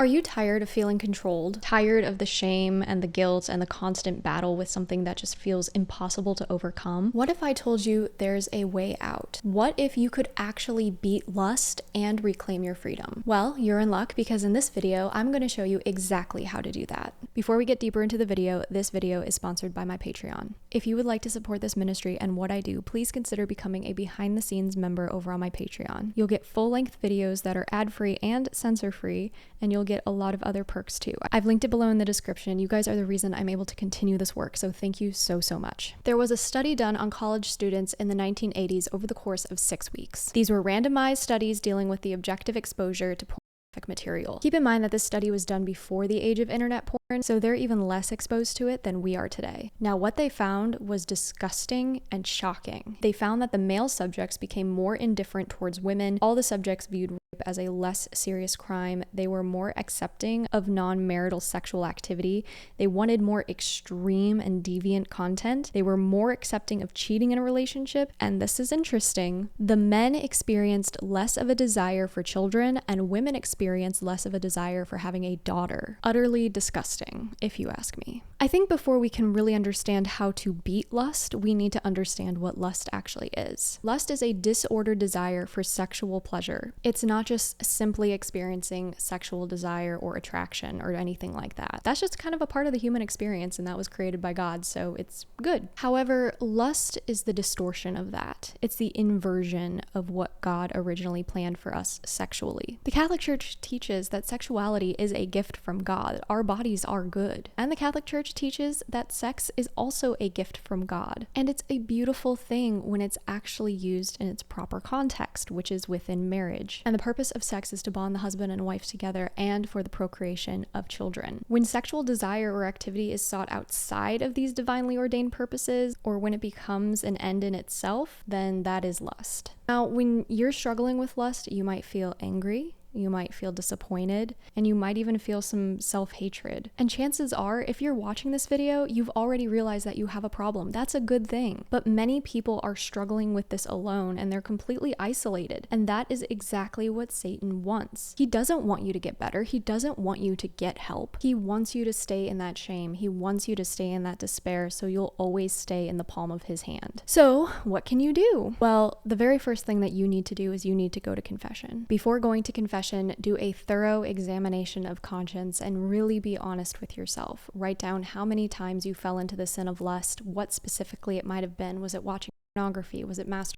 Are you tired of feeling controlled? Tired of the shame and the guilt and the constant battle with something that just feels impossible to overcome? What if I told you there's a way out? What if you could actually beat lust and reclaim your freedom? Well, you're in luck, because in this video, I'm going to show you exactly how to do that. Before we get deeper into the video, this video is sponsored by my Patreon. If you would like to support this ministry and what I do, please consider becoming a behind the scenes member over on my Patreon. You'll get full-length videos that are ad-free and censor-free, and you'll get a lot of other perks too. I've linked it below in the description. You guys are the reason I'm able to continue this work, so thank you so much. There was a study done on college students in the 1980s over the course of 6 weeks. These were randomized studies dealing with the objective exposure to pornographic material. Keep in mind that this study was done before the age of internet porn, so they're even less exposed to it than we are today. Now, what they found was disgusting and shocking. They found that the male subjects became more indifferent towards women. All the subjects viewed rape as a less serious crime. They were more accepting of non-marital sexual activity. They wanted more extreme and deviant content. They were more accepting of cheating in a relationship. And this is interesting. The men experienced less of a desire for children, and women experienced less of a desire for having a daughter. Utterly disgusting, if you ask me. I think before we can really understand how to beat lust, we need to understand what lust actually is. Lust is a disordered desire for sexual pleasure. It's not just simply experiencing sexual desire or attraction or anything like that. That's just kind of a part of the human experience, and that was created by God, so it's good. However, lust is the distortion of that. It's the inversion of what God originally planned for us sexually. The Catholic Church teaches that sexuality is a gift from God. Our bodies are good. And the Catholic Church teaches that sex is also a gift from God. And it's a beautiful thing when it's actually used in its proper context, which is within marriage. And the purpose of sex is to bond the husband and wife together and for the procreation of children. When sexual desire or activity is sought outside of these divinely ordained purposes, or when it becomes an end in itself, then that is lust. Now, when you're struggling with lust, you might feel angry, you might feel disappointed, and you might even feel some self-hatred. And chances are, if you're watching this video, you've already realized that you have a problem. That's a good thing. But many people are struggling with this alone, and they're completely isolated. And that is exactly what Satan wants. He doesn't want you to get better. He doesn't want you to get help. He wants you to stay in that shame. He wants you to stay in that despair, so you'll always stay in the palm of his hand. So, what can you do? Well, the very first thing that you need to do is you need to go to confession. Before going to confession, do a thorough examination of conscience and really be honest with yourself. Write down how many times you fell into the sin of lust, what specifically it might have been. Was it watching pornography? Was it masturbation?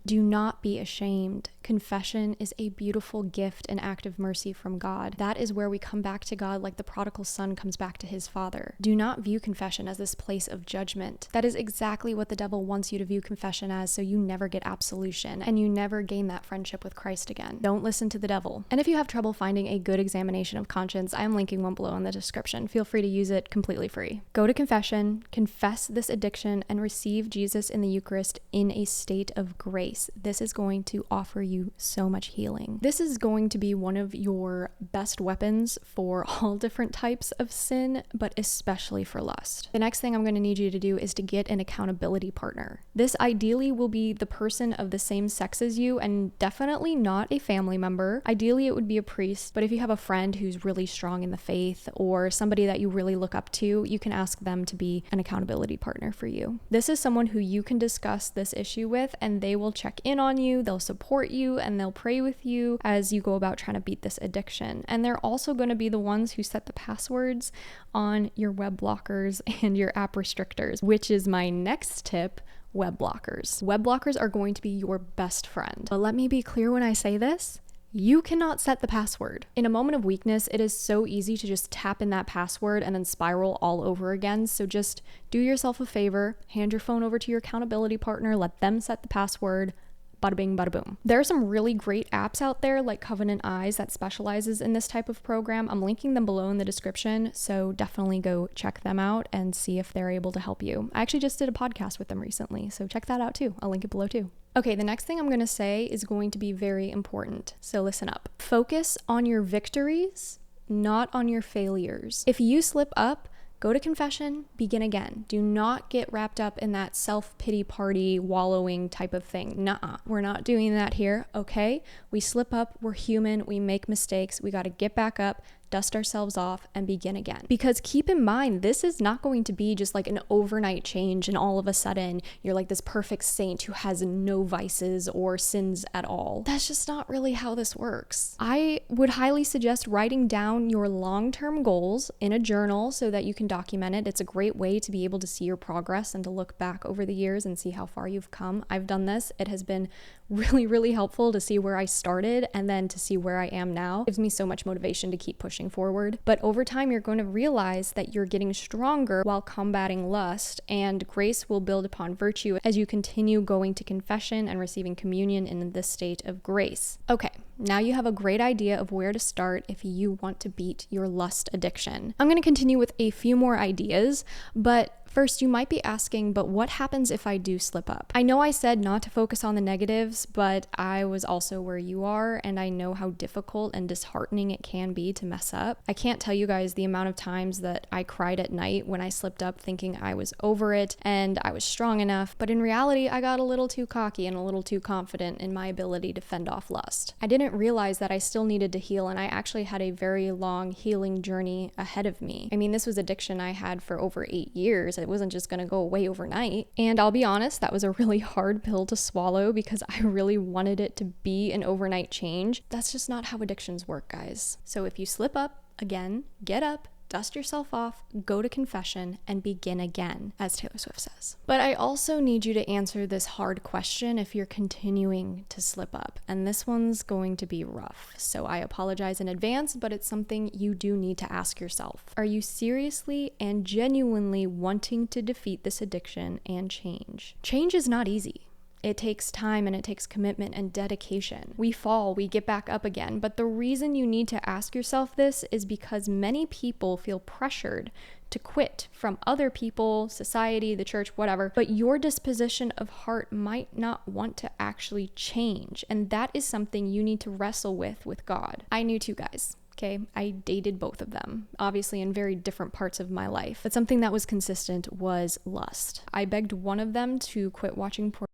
Do not be ashamed. Confession is a beautiful gift and act of mercy from God. That is where we come back to God like the prodigal son comes back to his father. Do not view confession as this place of judgment. That is exactly what the devil wants you to view confession as, so you never get absolution and you never gain that friendship with Christ again. Don't listen to the devil. And if you have trouble finding a good examination of conscience, I am linking one below in the description. Feel free to use it completely free. Go to confession, confess this addiction, and receive Jesus in the Eucharist in a state of grace. This is going to offer you so much healing. This is going to be one of your best weapons for all different types of sin, but especially for lust. The next thing I'm going to need you to do is to get an accountability partner. This ideally will be the person of the same sex as you, and definitely not a family member. Ideally, it would be a priest, but if you have a friend who's really strong in the faith or somebody that you really look up to, you can ask them to be an accountability partner for you. This is someone who you can discuss this issue with, and they will check in on you, they'll support you, and they'll pray with you as you go about trying to beat this addiction. And they're also going to be the ones who set the passwords on your web blockers and your app restrictors, which is my next tip. Web blockers. Web blockers are going to be your best friend. But let me be clear when I say this. You cannot set the password. In a moment of weakness, it is so easy to just tap in that password and then spiral all over again. So just do yourself a favor, hand your phone over to your accountability partner, let them set the password. Bada bing, bada boom. There are some really great apps out there like Covenant Eyes that specializes in this type of program. I'm linking them below in the description, so definitely go check them out and see if they're able to help you. I actually just did a podcast with them recently, so check that out too. I'll link it below too. Okay, the next thing I'm going to say is going to be very important, so listen up. Focus on your victories, not on your failures. If you slip up, Go to confession, begin again. Do not get wrapped up in that self-pity party, wallowing type of thing. Nuh-uh. We're not doing that here, okay? We slip up, we're human, we make mistakes, we got to get back up, dust ourselves off, and begin again. Because keep in mind, this is not going to be just like an overnight change and all of a sudden you're like this perfect saint who has no vices or sins at all. That's just not really how this works. I would highly suggest writing down your long-term goals in a journal so that you can document it. It's a great way to be able to see your progress and to look back over the years and see how far you've come. I've done this. It has been really, really helpful to see where I started and then to see where I am now. It gives me so much motivation to keep pushing forward. But over time, you're going to realize that you're getting stronger while combating lust, and grace will build upon virtue as you continue going to confession and receiving communion in this state of grace. Okay, now you have a great idea of where to start if you want to beat your lust addiction. I'm going to continue with a few more ideas, but first, you might be asking, but what happens if I do slip up? I know I said not to focus on the negatives, but I was also where you are, and I know how difficult and disheartening it can be to mess up. I can't tell you guys the amount of times that I cried at night when I slipped up thinking I was over it and I was strong enough, but in reality, I got a little too cocky and a little too confident in my ability to fend off lust. I didn't realize that I still needed to heal, and I actually had a very long healing journey ahead of me. I mean, this was addiction I had for over 8 years. It wasn't just going to go away overnight. And I'll be honest, that was a really hard pill to swallow because I really wanted it to be an overnight change. That's just not how addictions work, guys. So if you slip up, again, get up, dust yourself off, go to confession, and begin again, as Taylor Swift says. But I also need you to answer this hard question if you're continuing to slip up. And this one's going to be rough. So I apologize in advance, but it's something you do need to ask yourself. Are you seriously and genuinely wanting to defeat this addiction and change? Change is not easy. It takes time and it takes commitment and dedication. We fall, we get back up again. But the reason you need to ask yourself this is because many people feel pressured to quit from other people, society, the church, whatever. But your disposition of heart might not want to actually change. And that is something you need to wrestle with God. I knew two guys. Okay, I dated both of them, obviously in very different parts of my life. But something that was consistent was lust. I begged one of them to quit watching porn,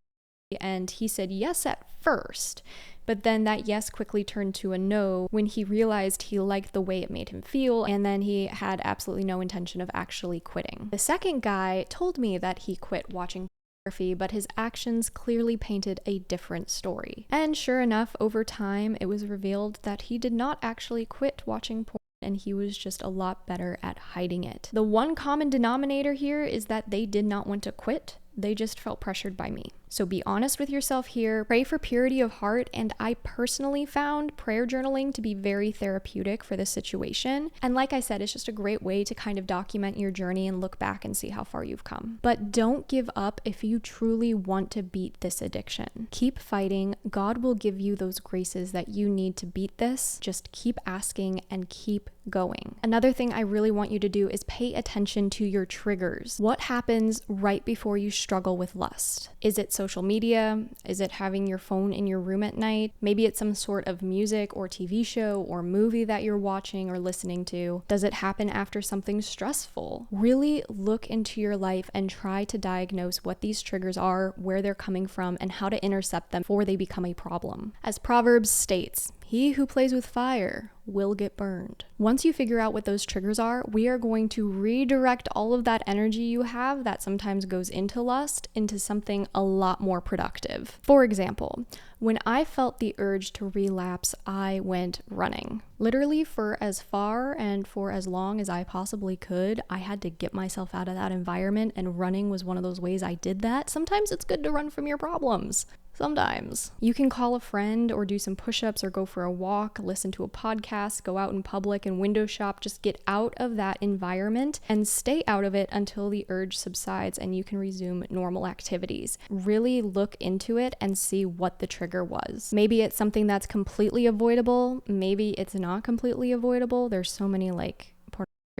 and he said yes at first, but then that yes quickly turned to a no when he realized he liked the way it made him feel, and then he had absolutely no intention of actually quitting. The second guy told me that he quit watching pornography, but his actions clearly painted a different story. And sure enough, over time, it was revealed that he did not actually quit watching porn, and he was just a lot better at hiding it. The one common denominator here is that they did not want to quit. They just felt pressured by me. So be honest with yourself here, pray for purity of heart, and I personally found prayer journaling to be very therapeutic for this situation. And like I said, it's just a great way to kind of document your journey and look back and see how far you've come. But don't give up if you truly want to beat this addiction. Keep fighting. God will give you those graces that you need to beat this. Just keep asking and keep going. Another thing I really want you to do is pay attention to your triggers. What happens right before you struggle with lust? Is it social media? Is it having your phone in your room at night? Maybe it's some sort of music or TV show or movie that you're watching or listening to. Does it happen after something stressful? Really look into your life and try to diagnose what these triggers are, where they're coming from, and how to intercept them before they become a problem. As Proverbs states, "He who plays with fire will get burned." Once you figure out what those triggers are, we are going to redirect all of that energy you have that sometimes goes into lust into something a lot more productive. For example, when I felt the urge to relapse, I went running. Literally for as far and for as long as I possibly could, I had to get myself out of that environment, and running was one of those ways I did that. Sometimes it's good to run from your problems. Sometimes. You can call a friend or do some push-ups or go for a walk, listen to a podcast, go out in public and window shop. Just get out of that environment and stay out of it until the urge subsides and you can resume normal activities. Really look into it and see what the trigger was. Maybe it's something that's completely avoidable. Maybe it's not completely avoidable. There's so many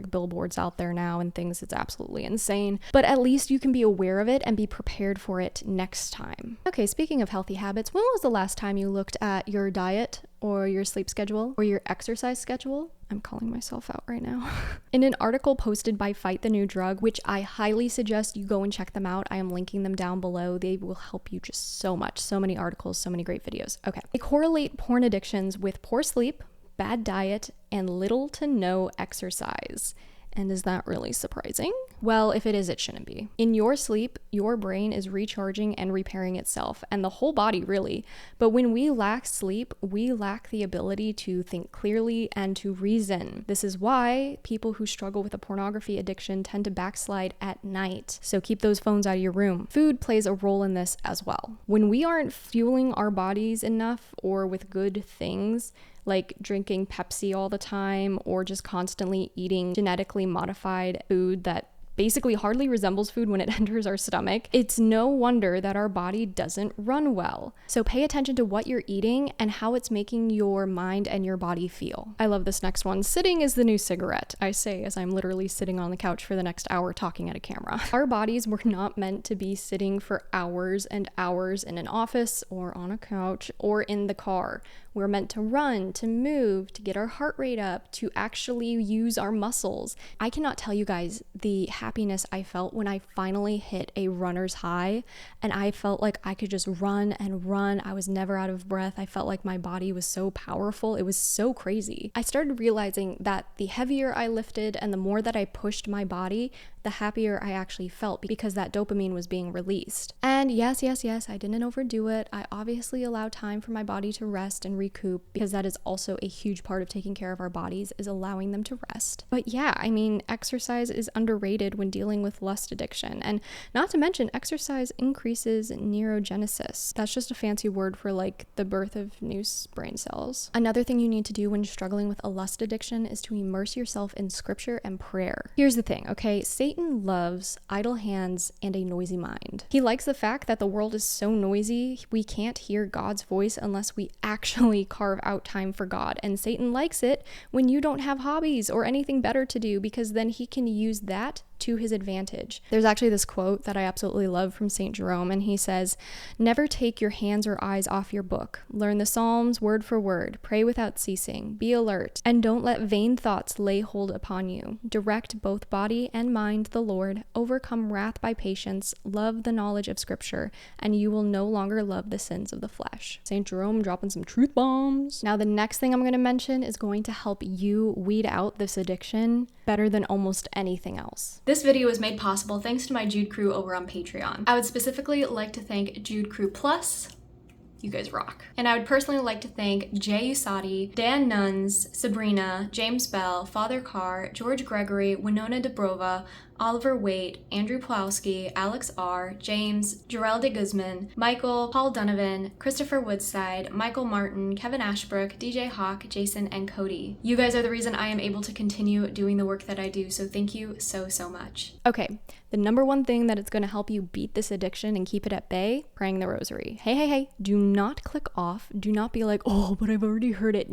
billboards out there now and things, it's absolutely insane, but at least you can be aware of it and be prepared for it next time. Okay, speaking of healthy habits, when was the last time you looked at your diet or your sleep schedule or your exercise schedule? I'm calling myself out right now. In an article posted by Fight the New Drug, which I highly suggest you go and check them out. I am linking them down below. They will help you just so much. So many articles, so many great videos. Okay. They correlate porn addictions with poor sleep, bad diet, and little to no exercise. And is that really surprising? Well, if it is, it shouldn't be. In your sleep, your brain is recharging and repairing itself, and the whole body really. But when we lack sleep, we lack the ability to think clearly and to reason. This is why people who struggle with a pornography addiction tend to backslide at night. So keep those phones out of your room. Food plays a role in this as well. When we aren't fueling our bodies enough or with good things, like drinking Pepsi all the time or just constantly eating genetically modified food that basically hardly resembles food when it enters our stomach, it's no wonder that our body doesn't run well. So pay attention to what you're eating and how it's making your mind and your body feel. I love this next one. Sitting is the new cigarette, I say as I'm literally sitting on the couch for the next hour talking at a camera. Our bodies were not meant to be sitting for hours and hours in an office or on a couch or in the car. We're meant to run, to move, to get our heart rate up, to actually use our muscles. I cannot tell you guys the happiness I felt when I finally hit a runner's high and I felt like I could just run and run. I was never out of breath. I felt like my body was so powerful. It was so crazy. I started realizing that the heavier I lifted and the more that I pushed my body, the happier I actually felt because that dopamine was being released. And yes, I didn't overdo it. I obviously allowed time for my body to rest and recoup because that is also a huge part of taking care of our bodies, is allowing them to rest. But yeah, I mean, exercise is underrated when dealing with lust addiction. And not to mention, exercise increases neurogenesis. That's just a fancy word for like the birth of new brain cells. Another thing you need to do when struggling with a lust addiction is to immerse yourself in scripture and prayer. Here's the thing, okay? Satan loves idle hands and a noisy mind. He likes the fact that the world is so noisy, we can't hear God's voice unless we actually carve out time for God. And Satan likes it when you don't have hobbies or anything better to do, because then he can use that to his advantage. There's actually this quote that I absolutely love from St. Jerome, and he says, "Never take your hands or eyes off your book. Learn the Psalms word for word. Pray without ceasing. Be alert, and don't let vain thoughts lay hold upon you. Direct both body and mind to the Lord. Overcome wrath by patience. Love the knowledge of Scripture, and you will no longer love the sins of the flesh." St. Jerome dropping some truth bombs. Now, the next thing I'm going to mention is going to help you weed out this addiction better than almost anything else. This video was made possible thanks to my Jude Crew over on Patreon. I would specifically like to thank Jude Crew Plus. You guys rock. And I would personally like to thank Jay Usadi, Dan Nuns, Sabrina, James Bell, Father Carr, George Gregory, Winona Dubrova, Oliver Waite, Andrew Pawlowski, Alex R., James, Jarrell de Guzman, Michael, Paul Donovan, Christopher Woodside, Michael Martin, Kevin Ashbrook, DJ Hawk, Jason, and Cody. You guys are the reason I am able to continue doing the work that I do, so thank you so much. Okay, the number one thing that it's going to help you beat this addiction and keep it at bay, praying the Rosary. Hey, do not click off. Do not be like, oh, but I've already heard it.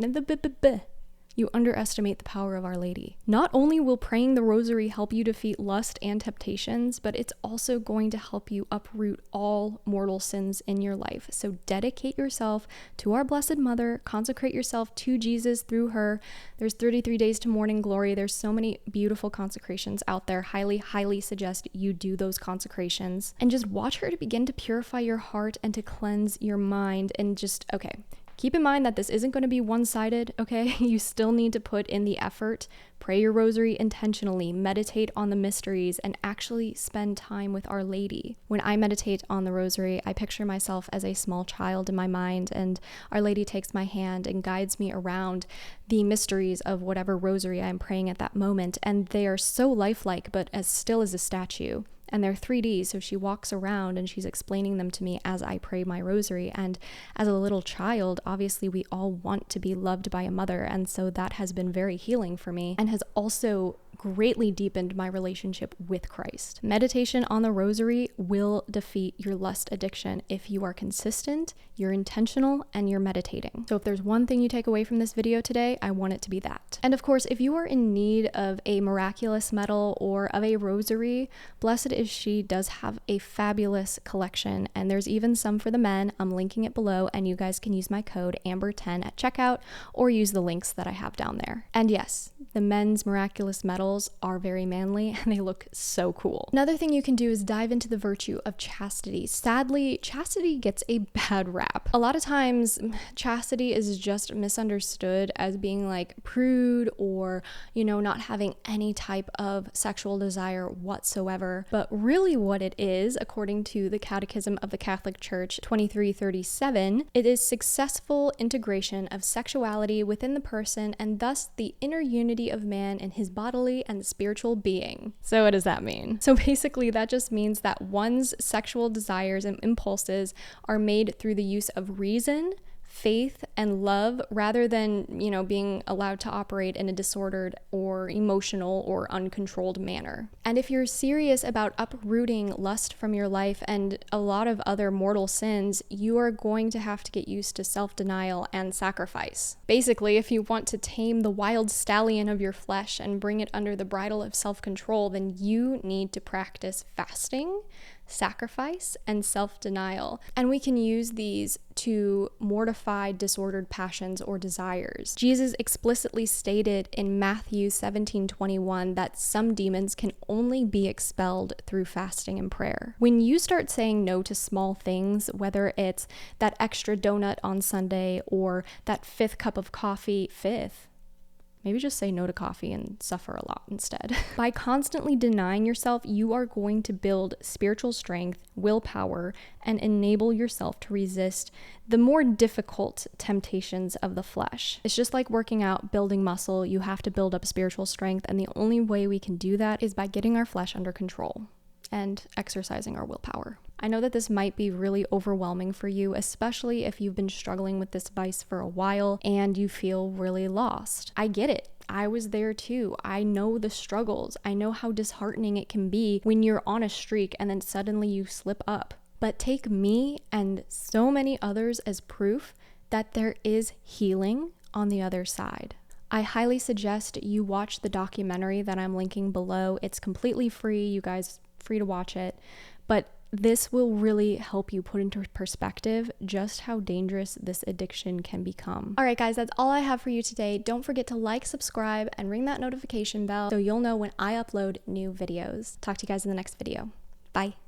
You underestimate the power of Our Lady. Not only will praying the Rosary help you defeat lust and temptations, but it's also going to help you uproot all mortal sins in your life. So dedicate yourself to our Blessed Mother, consecrate yourself to Jesus through her. There's 33 days to morning glory. There's so many beautiful consecrations out there. Highly suggest you do those consecrations and just watch her to begin to purify your heart and to cleanse your mind. And just, okay, keep in mind that this isn't going to be one-sided, okay? You still need to put in the effort, pray your rosary intentionally, meditate on the mysteries, and actually spend time with Our Lady. When I meditate on the rosary, I picture myself as a small child in my mind, and Our Lady takes my hand and guides me around the mysteries of whatever rosary I'm praying at that moment, and they are so lifelike, but as still as a statue. And they're 3D, so she walks around and she's explaining them to me as I pray my rosary. And as a little child, obviously we all want to be loved by a mother, and so that has been very healing for me and has also greatly deepened my relationship with Christ. Meditation on the rosary will defeat your lust addiction if you are consistent, you're intentional, and you're meditating. So if there's one thing you take away from this video today, I want it to be that. And of course, if you are in need of a miraculous medal or of a rosary, Blessed Is She does have a fabulous collection, and there's even some for the men. I'm linking it below, and you guys can use my code AMBER10 at checkout or use the links that I have down there. And yes, the men's miraculous medal models are very manly and they look so cool. Another thing you can do is dive into the virtue of chastity. Sadly, chastity gets a bad rap. A lot of times, chastity is just misunderstood as being like prude or, not having any type of sexual desire whatsoever. But really what it is, according to the Catechism of the Catholic Church 2337, it is successful integration of sexuality within the person and thus the inner unity of man in his bodily and spiritual being. So what does that mean? So basically that just means that one's sexual desires and impulses are made through the use of reason, faith, and love rather than, being allowed to operate in a disordered or emotional or uncontrolled manner. And if you're serious about uprooting lust from your life and a lot of other mortal sins, you are going to have to get used to self-denial and sacrifice. Basically, if you want to tame the wild stallion of your flesh and bring it under the bridle of self-control, then you need to practice fasting, sacrifice, and self-denial. And we can use these to mortify disordered passions or desires. Jesus explicitly stated in Matthew 17:21 that some demons can only be expelled through fasting and prayer. When you start saying no to small things, whether it's that extra donut on Sunday or that fifth cup of coffee, maybe just say no to coffee and suffer a lot instead. By constantly denying yourself, you are going to build spiritual strength, willpower, and enable yourself to resist the more difficult temptations of the flesh. It's just like working out, building muscle. You have to build up spiritual strength, and the only way we can do that is by getting our flesh under control and exercising our willpower. I know that this might be really overwhelming for you, especially if you've been struggling with this vice for a while and you feel really lost. I get it. I was there too. I know the struggles. I know how disheartening it can be when you're on a streak and then suddenly you slip up. But take me and so many others as proof that there is healing on the other side. I highly suggest you watch the documentary that I'm linking below. It's completely free. You guys free to watch it, but this will really help you put into perspective just how dangerous this addiction can become. All right, guys, that's all I have for you today. Don't forget to like, subscribe, and ring that notification bell so you'll know when I upload new videos. Talk to you guys in the next video. Bye.